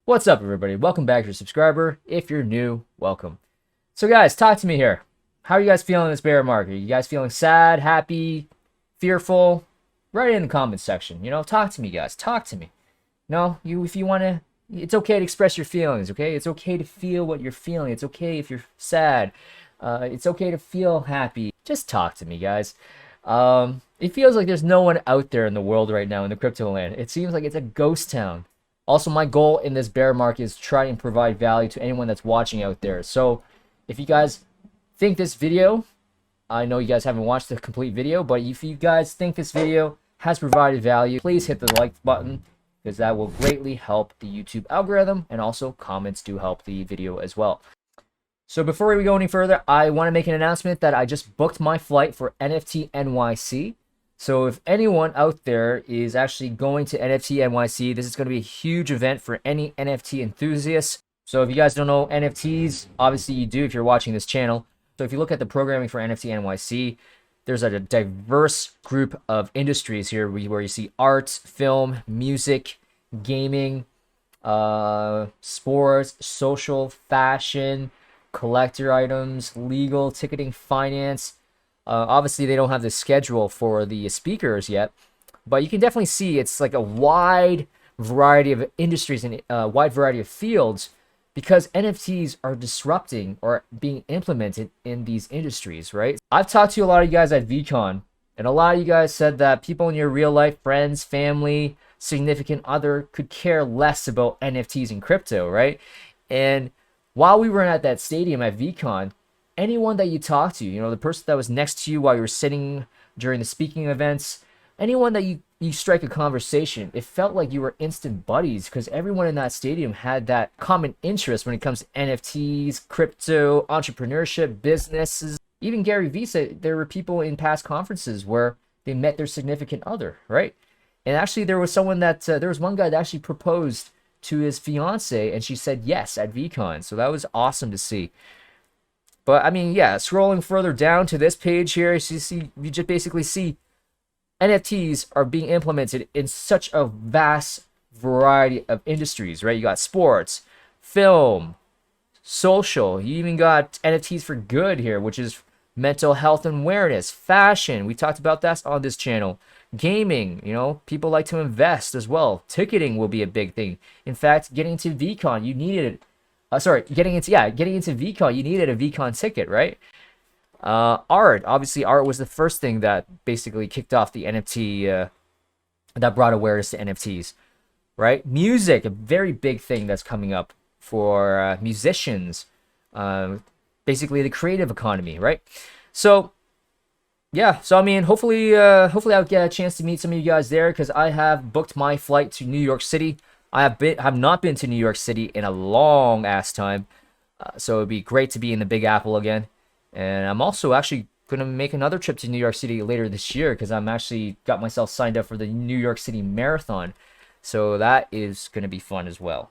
What's up, everybody? Welcome back to your subscriber. If you're new, welcome. So guys, talk to me here. How are you guys feeling in this bear market? Are you guys feeling sad, happy, fearful? Write it in the comments section. Talk to me, guys. Talk to me. If you want to, it's okay to express your feelings, okay? It's okay to feel what you're feeling. It's okay if you're sad. It's okay to feel happy. Just talk to me, guys. It feels like there's no one out there in the world right now in the crypto land. It seems like it's a ghost town. Also, my goal in this bear market is to try and provide value to anyone that's watching out there. So if you guys think this video, I know you guys haven't watched the complete video, but if you guys think this video has provided value, please hit the like button because that will greatly help the YouTube algorithm, and also comments do help the video as well. So before we go any further, I want to make an announcement that I just booked my flight for NFT NYC. So if anyone out there is actually going to NFT NYC, this is going to be a huge event for any NFT enthusiasts. So if you guys don't know NFTs, obviously you do if you're watching this channel. So if you look at the programming for NFT NYC, there's a diverse group of industries here where you see art, film, music, gaming, sports, social, fashion, collector items, legal, ticketing, finance. Obviously, they don't have the schedule for the speakers yet, but you can definitely see it's like a wide variety of industries and a wide variety of fields because NFTs are disrupting or being implemented in these industries, right? I've talked to a lot of you guys at VCon, and a lot of you guys said that people in your real life, friends, family, significant other could care less about NFTs and crypto, right? And while we were at that stadium at VCon, anyone that you talk to, the person that was next to you while you were sitting during the speaking events, anyone that you strike a conversation, it felt like you were instant buddies because everyone in that stadium had that common interest when it comes to NFTs, crypto, entrepreneurship, businesses. Even Gary Vee said there were people in past conferences where they met their significant other, right? And actually there was one guy that actually proposed to his fiance and she said yes at VCon. So that was awesome to see. But I mean, yeah, scrolling further down to this page here, you just basically see NFTs are being implemented in such a vast variety of industries, right? You got sports, film, social. You even got NFTs for good here, which is mental health and awareness, fashion. We talked about that on this channel. Gaming, people like to invest as well. Ticketing will be a big thing. In fact, getting to VCon, you needed it. Getting into VCon, you needed a VCon ticket, right? Art, obviously, art was the first thing that basically kicked off the NFT, that brought awareness to NFTs, right? Music, a very big thing that's coming up for musicians, basically the creative economy, right? So, yeah, I mean, hopefully I'll get a chance to meet some of you guys there because I have booked my flight to New York City. I have not been to New York City in a long ass time, so it'd be great to be in the Big Apple again. And I'm also actually gonna make another trip to New York City later this year because I'm actually got myself signed up for the New York City Marathon, so that is gonna be fun as well.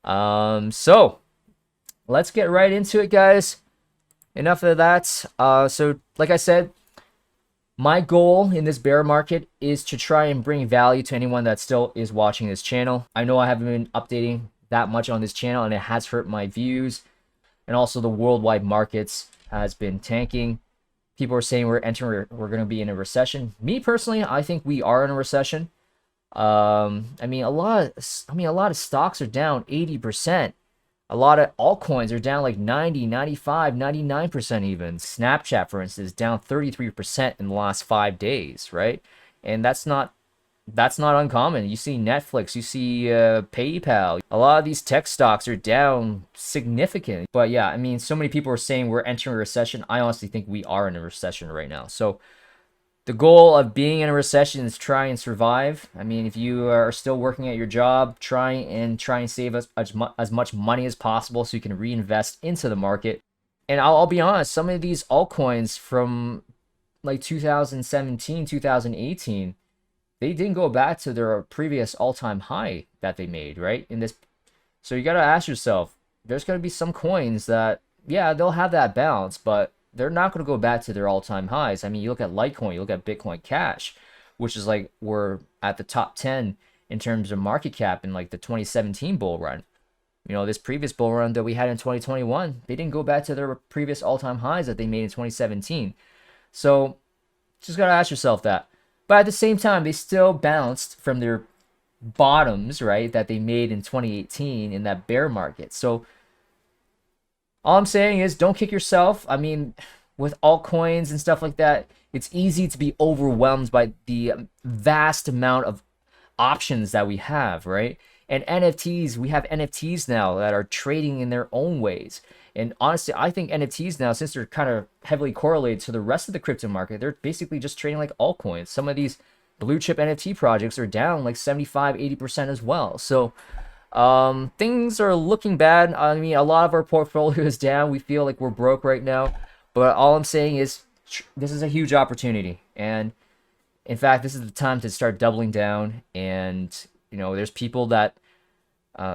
So let's get right into it, guys. Enough of that. So like I said, my goal in this bear market is to try and bring value to anyone that still is watching this channel. I know I haven't been updating that much on this channel and it has hurt my views. And also the worldwide markets has been tanking. People are saying we're going to be in a recession. Me personally, I think we are in a recession. I mean, a lot of stocks are down 80%. A lot of altcoins are down like 90, 95, 99% even. Snapchat, for instance, down 33% in the last 5 days, right? And that's not uncommon. You see Netflix, you see PayPal. A lot of these tech stocks are down significantly. But yeah, I mean, so many people are saying we're entering a recession. I honestly think we are in a recession right now. So the goal of being in a recession is try and survive. I mean, if you are still working at your job, try and save as much money as possible so you can reinvest into the market. And I'll be honest, some of these altcoins from like 2017, 2018, they didn't go back to their previous all-time high that they made, right? So you got to ask yourself, there's going to be some coins that, yeah, they'll have that bounce, but they're not going to go back to their all-time highs. I mean, you look at Litecoin, you look at Bitcoin Cash, which is like we're at the top 10 in terms of market cap in like the 2017 bull run. this previous bull run that we had in 2021, they didn't go back to their previous all-time highs that they made in 2017. So just got to ask yourself that. But at the same time, they still bounced from their bottoms, right, that they made in 2018 in that bear market. So all I'm saying is don't kick yourself. I mean, with altcoins and stuff like that, it's easy to be overwhelmed by the vast amount of options that we have, right? And NFTs, we have NFTs now that are trading in their own ways. And honestly, I think NFTs now, since they're kind of heavily correlated to the rest of the crypto market, they're basically just trading like altcoins. Some of these blue chip NFT projects are down like 75-80% as well. So things are looking bad. I mean, a lot of our portfolio is down. We feel like we're broke right now. But all I'm saying is this is a huge opportunity. And in fact, this is the time to start doubling down. And, there's people that,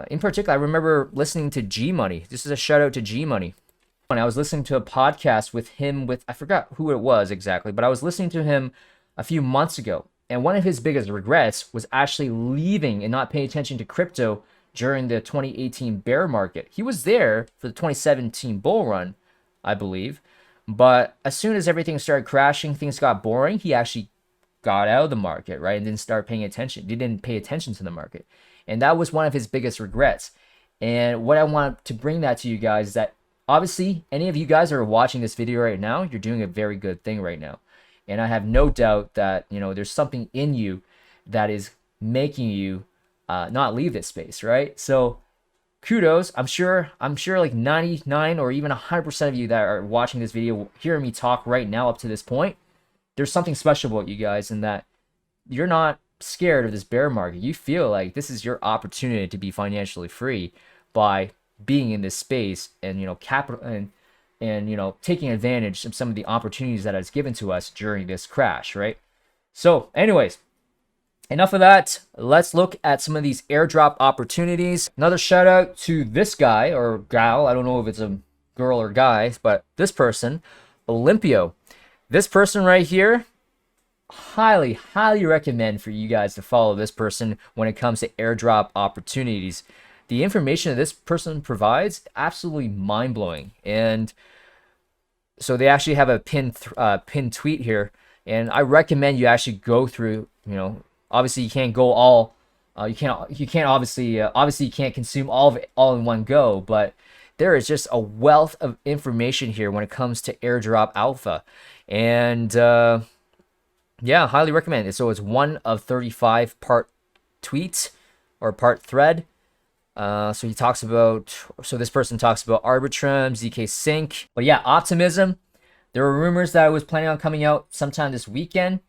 in particular, I remember listening to G Money. This is a shout out to G Money. And I was listening to a podcast with him I forgot who it was exactly, but I was listening to him a few months ago. And one of his biggest regrets was actually leaving and not paying attention to crypto during the 2018 bear market. He was there for the 2017 bull run, I believe. But as soon as everything started crashing, things got boring, he actually got out of the market, right? And didn't start paying attention. He didn't pay attention to the market. And that was one of his biggest regrets. And what I want to bring that to you guys is that obviously any of you guys that are watching this video right now, you're doing a very good thing right now. And I have no doubt that, there's something in you that is making you not leave this space, right? So kudos. I'm sure like 99 or even 100% of you that are watching this video, hearing me talk right now up to this point, there's something special about you guys in that you're not scared of this bear market. You feel like this is your opportunity to be financially free by being in this space and, capital and taking advantage of some of the opportunities that is given to us during this crash, right? So anyways, enough of that. Let's look at some of these airdrop opportunities. Another shout out to this guy or gal. I don't know if it's a girl or guy, but this person, Olympio. This person right here, highly recommend for you guys to follow this person when it comes to airdrop opportunities. The information that this person provides, absolutely mind-blowing. And so they actually have a pinned tweet here, and I recommend you actually go through, obviously you can't go all you can't obviously you can't consume all of it all in one go, but there is just a wealth of information here when it comes to airdrop alpha. And yeah, highly recommend it. So it's one of 35 part tweets or part thread. So this person talks about Arbitrum, ZK Sync. But yeah, Optimism. There were rumors that it was planning on coming out sometime this weekend.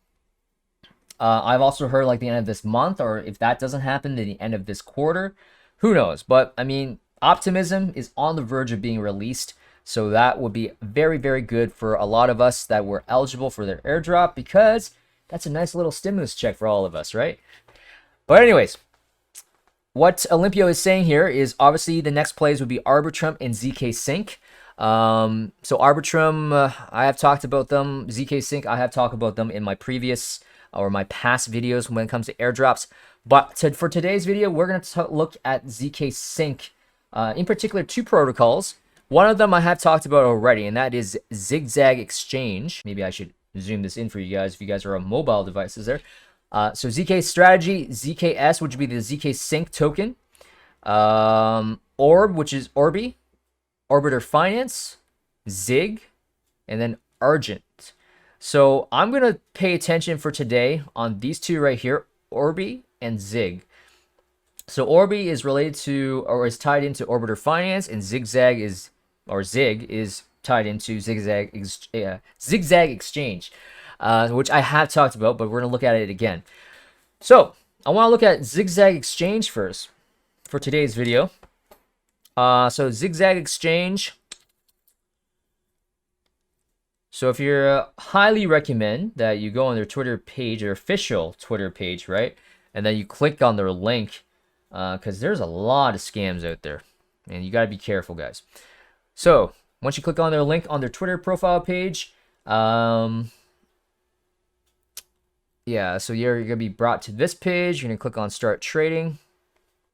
I've also heard like the end of this month, or if that doesn't happen, then the end of this quarter. Who knows? But I mean, Optimism is on the verge of being released. So that would be very, very good for a lot of us that were eligible for their airdrop, because that's a nice little stimulus check for all of us, right? But anyways, what Olympio is saying here is obviously the next plays would be Arbitrum and ZK Sync. So Arbitrum, I have talked about them. ZK Sync, I have talked about them in my previous or my past videos when it comes to airdrops. But for today's video, we're going to look at ZK Sync, in particular two protocols. One of them I have talked about already, and that is ZigZag Exchange. Maybe I should zoom this in for you guys if you guys are on mobile devices there. So ZK Strategy, ZKS, which would be the ZK Sync token. Orb, which is Orbi. Orbiter Finance, Zig, and then Argent. So I'm going to pay attention for today on these two right here, Orbi and Zig. So Orbi is related to, or is tied into Orbiter Finance, and ZigZag is, or Zig is tied into ZigZag Exchange, which I have talked about, but we're going to look at it again. So I want to look at ZigZag Exchange first for today's video. So ZigZag Exchange. So if you're highly recommend that you go on their Twitter page, their official Twitter page, right? And then you click on their link, because there's a lot of scams out there, and you got to be careful, guys. So once you click on their link on their Twitter profile page, yeah, so you're going to be brought to this page. You're going to click on Start Trading.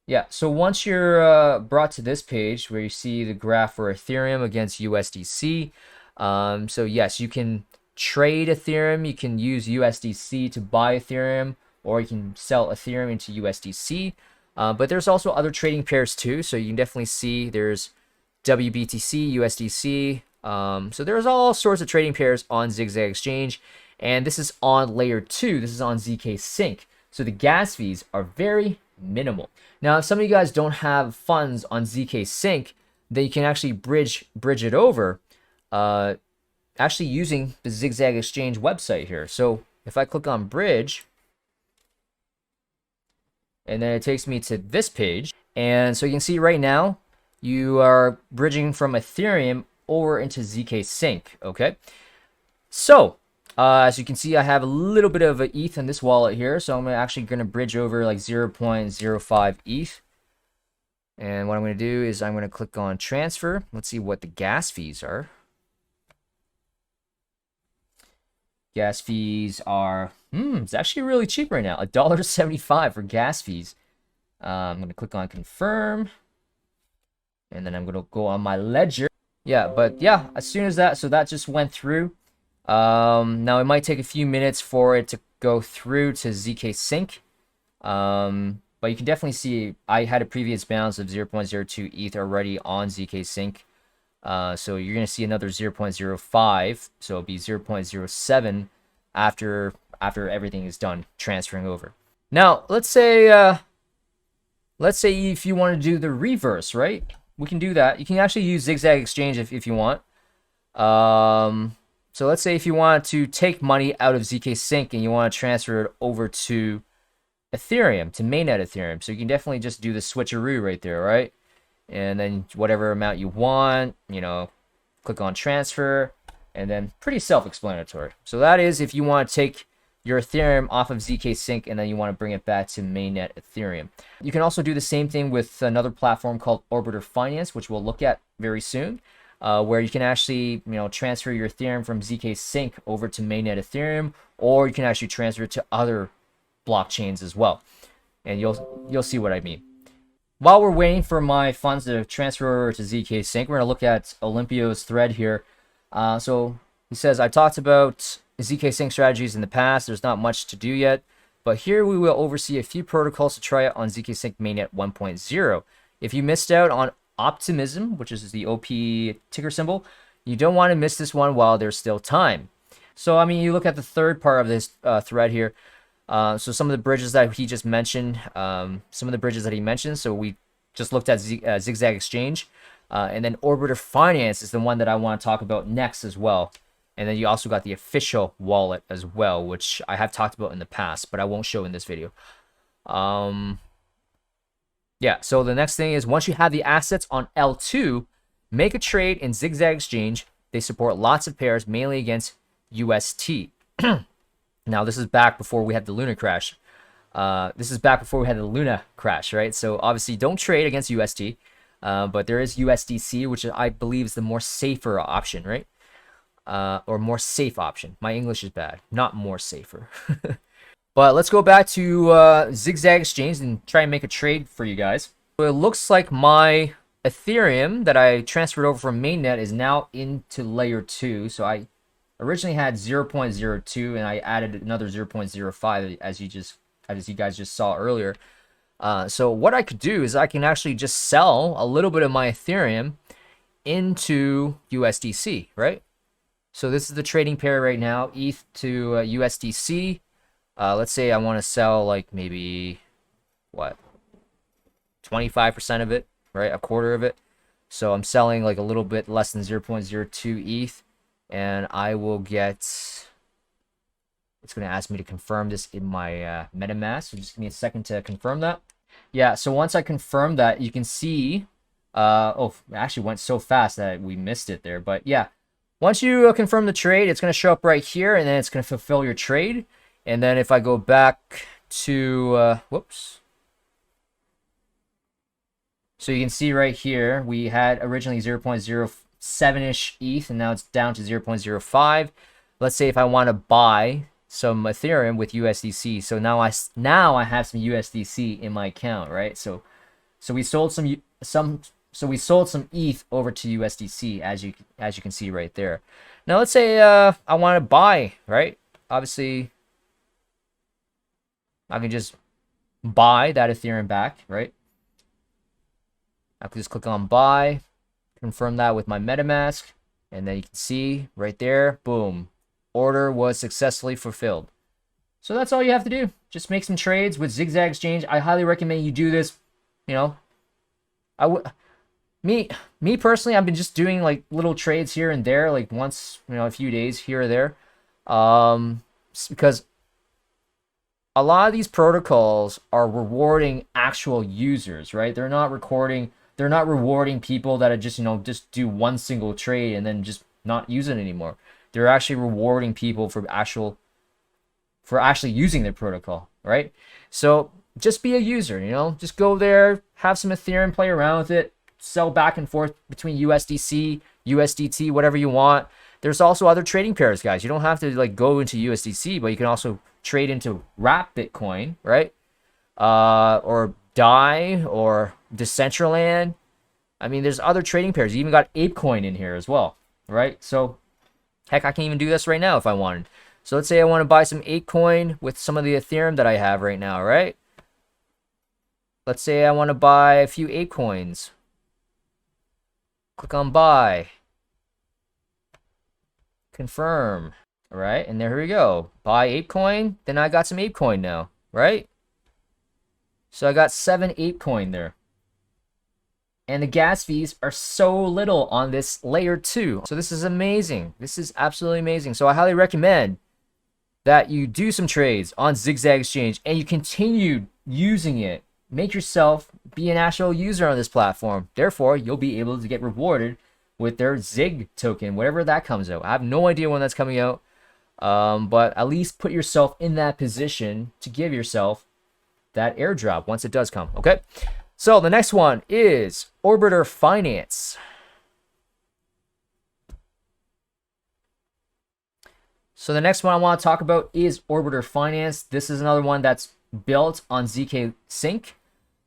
Yeah, so once you're brought to this page where you see the graph for Ethereum against USDC, so yes, you can trade Ethereum, you can use USDC to buy Ethereum, or you can sell Ethereum into USDC. But there's also other trading pairs too, so you can definitely see there's WBTC, USDC. So there's all sorts of trading pairs on ZigZag Exchange, and this is on layer 2. This is on ZK Sync. So the gas fees are very minimal. Now, if some of you guys don't have funds on ZK Sync, then you can actually bridge it over, actually using the ZigZag Exchange website here. So if I click on bridge, and then it takes me to this page, and so you can see right now you are bridging from Ethereum over into ZK Sync. Okay, so as you can see, I have a little bit of an ETH in this wallet here, so I'm actually going to bridge over like 0.05 ETH. And what I'm going to do is I'm going to click on transfer. Let's see what the gas fees are. Gas fees are, it's actually really cheap right now. $1.75 for gas fees. I'm going to click on confirm. And then I'm going to go on my ledger. Yeah, but yeah, as soon as that, so that just went through. Now it might take a few minutes for it to go through to ZK Sync. But you can definitely see I had a previous balance of 0.02 ETH already on ZK Sync. So you're going to see another 0.05, so it'll be 0.07 after everything is done transferring over. Now, let's say if you want to do the reverse, right? We can do that. You can actually use ZigZag Exchange if you want. So let's say if you want to take money out of ZK Sync and you want to transfer it over to Ethereum, to mainnet Ethereum. So you can definitely just do the switcheroo right there, right? And then whatever amount you want, click on transfer, and then pretty self-explanatory. So that is if you want to take your Ethereum off of ZK Sync and then you want to bring it back to mainnet Ethereum. You can also do the same thing with another platform called Orbiter Finance, which we'll look at very soon, where you can actually, transfer your Ethereum from ZK Sync over to mainnet Ethereum, or you can actually transfer it to other blockchains as well. And you'll see what I mean. While we're waiting for my funds to transfer over to ZK Sync, we're going to look at Olympio's thread here. So he says, I talked about ZK Sync strategies in the past. There's not much to do yet, but here we will oversee a few protocols to try out on ZK Sync mainnet 1.0. If you missed out on Optimism, which is the OP ticker symbol, you don't want to miss this one while there's still time. So, I mean, you look at the third part of this thread here. So some of the bridges that he just mentioned, so we just looked at ZigZag Exchange, and then Orbiter Finance is the one that I want to talk about next as well. And then you also got the official wallet as well, which I have talked about in the past, but I won't show in this video. Yeah, so the next thing is once you have the assets on L2, make a trade in ZigZag Exchange. They support lots of pairs, mainly against UST. Now, this is back before we had the Luna crash. Right? So obviously, don't trade against UST, but there is USDC, which I believe is the more safer option, right? Or more safe option. My English is bad, not more safer. But let's go back to ZigZag Exchange and try and make a trade for you guys. So it looks like my Ethereum that I transferred over from mainnet is now into layer 2. So I originally had 0.02 and I added another 0.05 as you guys just saw earlier. So what I could do is I can actually just sell a little bit of my Ethereum into USDC, right? So this is the trading pair right now, ETH to USDC. Let's say I want to sell like maybe, 25% of it, right? A quarter of it. So I'm selling like a little bit less than 0.02 ETH. And I will get, it's going to ask me to confirm this in my MetaMask. So just give me a second to confirm that. Yeah, so once I confirm that, you can see, it actually went so fast that we missed it there. But yeah, once you confirm the trade, it's going to show up right here, and then it's going to fulfill your trade. And then if I go back to, so you can see right here, we had originally 0.07-ish ETH, and now it's down to 0.05. Let's say if I want to buy some Ethereum with USDC. So now I have some USDC in my account, right? So So we sold so we sold some ETH over to USDC, as you can see right there. Now let's say I want to buy, right? Obviously, I can just buy that Ethereum back, right? I can just click on buy, confirm that with my MetaMask, and then you can see right there, boom, order was successfully fulfilled. So that's all you have to do. Just make some trades with ZigZag Exchange. I highly recommend you do this. You know, me personally, I've been just doing like little trades here and there, like once, a few days here or there, because a lot of these protocols are rewarding actual users, right? They're not rewarding people that are just, just do one single trade and then just not use it anymore. They're actually rewarding people for actually using their protocol, right? So just be a user, just go there, have some Ethereum, play around with it, sell back and forth between USDC, USDT, whatever you want. There's also other trading pairs, guys. You don't have to like go into USDC, but you can also trade into Wrap Bitcoin, right? Or DAI or Decentraland. I mean, there's other trading pairs. You even got ApeCoin in here as well, right? So, heck, I can even do this right now if I wanted. So let's say I want to buy some ApeCoin with some of the Ethereum that I have right now, right? Let's say I want to buy a few ApeCoins. Click on buy. Confirm. All right, and there we go. Buy ApeCoin. Then I got some ApeCoin now, right? So I got 7 ApeCoin there. And the gas fees are so little on this layer 2. So this is amazing. This is absolutely amazing. So I highly recommend that you do some trades on ZigZag Exchange and you continue using it. Make yourself be an actual user on this platform. Therefore, you'll be able to get rewarded with their Zig token, whatever that comes out. I have no idea when that's coming out, but at least put yourself in that position to give yourself that airdrop once it does come, okay? So the next one is Orbiter Finance. So the next one I want to talk about is Orbiter Finance. This is another one that's built on ZK Sync.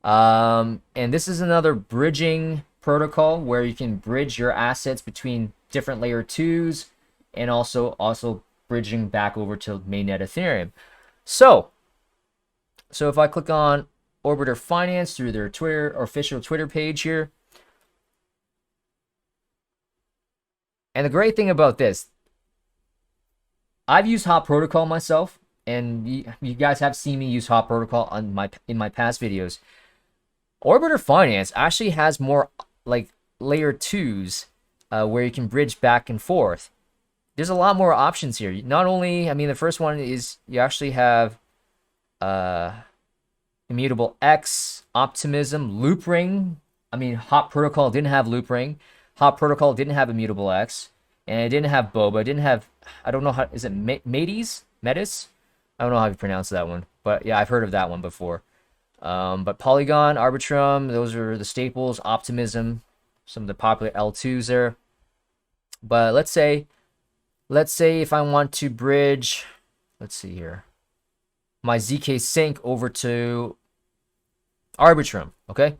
And this is another bridging protocol where you can bridge your assets between different layer 2s and also bridging back over to mainnet Ethereum. So if I click on Orbiter Finance through their Twitter or official Twitter page here. And the great thing about this, I've used Hot Protocol myself, and you guys have seen me use Hot Protocol in my past videos. Orbiter Finance actually has more like layer 2s where you can bridge back and forth. There's a lot more options here. Not only, I mean, the first one is you actually have Immutable X, Optimism, Loop Ring. I mean, Hot Protocol didn't have Loop Ring. Hot Protocol didn't have Immutable X. And it didn't have Boba. It didn't have, I don't know how, is it Metis? Metis? I don't know how you pronounce that one. But yeah, I've heard of that one before. But Polygon, Arbitrum, those are the staples. Optimism, some of the popular L2s there. But let's say if I want to bridge, let's see here, my ZK Sync over to Arbitrum, okay?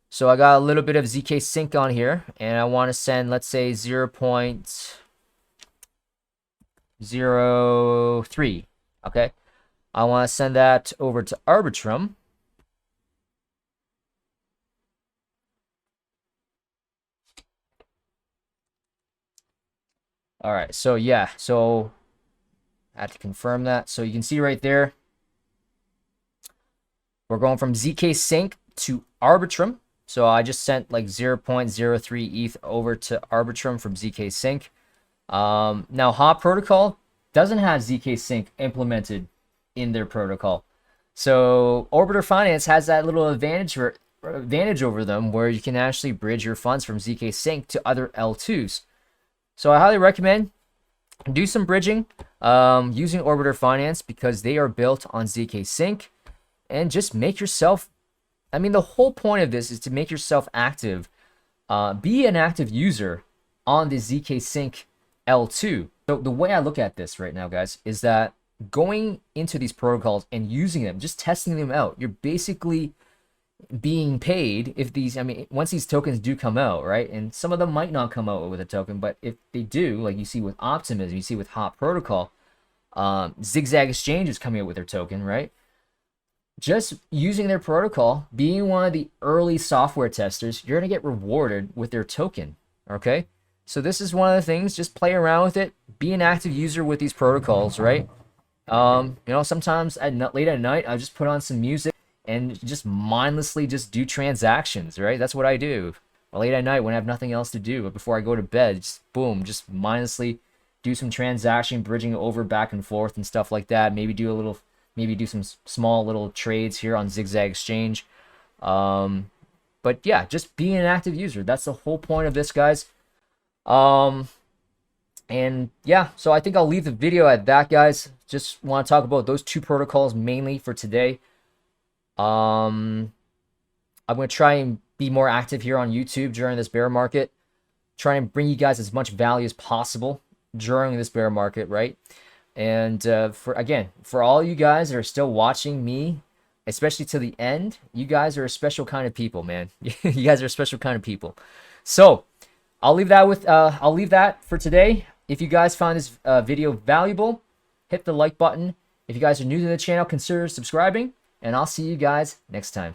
So I got a little bit of ZK Sync on here, and I want to send, let's say, 0.03, okay? I want to send that over to Arbitrum. All right, so yeah, so I had to confirm that. So you can see right there, we're going from ZK Sync to Arbitrum. So I just sent like 0.03 ETH over to Arbitrum from ZK Sync. Now Hot Protocol doesn't have ZK Sync implemented in their protocol. So Orbiter Finance has that little advantage over them where you can actually bridge your funds from ZK Sync to other L2s. So I highly recommend do some bridging using Orbiter Finance because they are built on ZK Sync, and just make yourself, I mean, the whole point of this is to make yourself active. Be an active user on the ZK Sync L2. So the way I look at this right now, guys, is that going into these protocols and using them, just testing them out, you're basically being paid if these, I mean, once these tokens do come out, right? And some of them might not come out with a token, but if they do, like you see with Optimism, you see with Hot Protocol, ZigZag Exchange is coming out with their token, right? Just using their protocol, being one of the early software testers, you're going to get rewarded with their token, okay? So this is one of the things, just play around with it, be an active user with these protocols, right? You know, sometimes late at night, I just put on some music and just mindlessly just do transactions, right? That's what I do. Late at night when I have nothing else to do, but before I go to bed, just boom, just mindlessly do some transaction, bridging over back and forth and stuff like that. Maybe do some small little trades here on ZigZag Exchange. But yeah, just being an active user. That's the whole point of this, guys. And yeah, so I think I'll leave the video at that, guys. Just want to talk about those two protocols mainly for today. I'm going to try and be more active here on YouTube during this bear market. Try and bring you guys as much value as possible during this bear market, right? And for all you guys that are still watching me, especially to the end, you guys are a special kind of people, man. You guys are a special kind of people. So I'll leave that for today. If you guys find this video valuable, hit the like button. If you guys are new to the channel, consider subscribing, and I'll see you guys next time.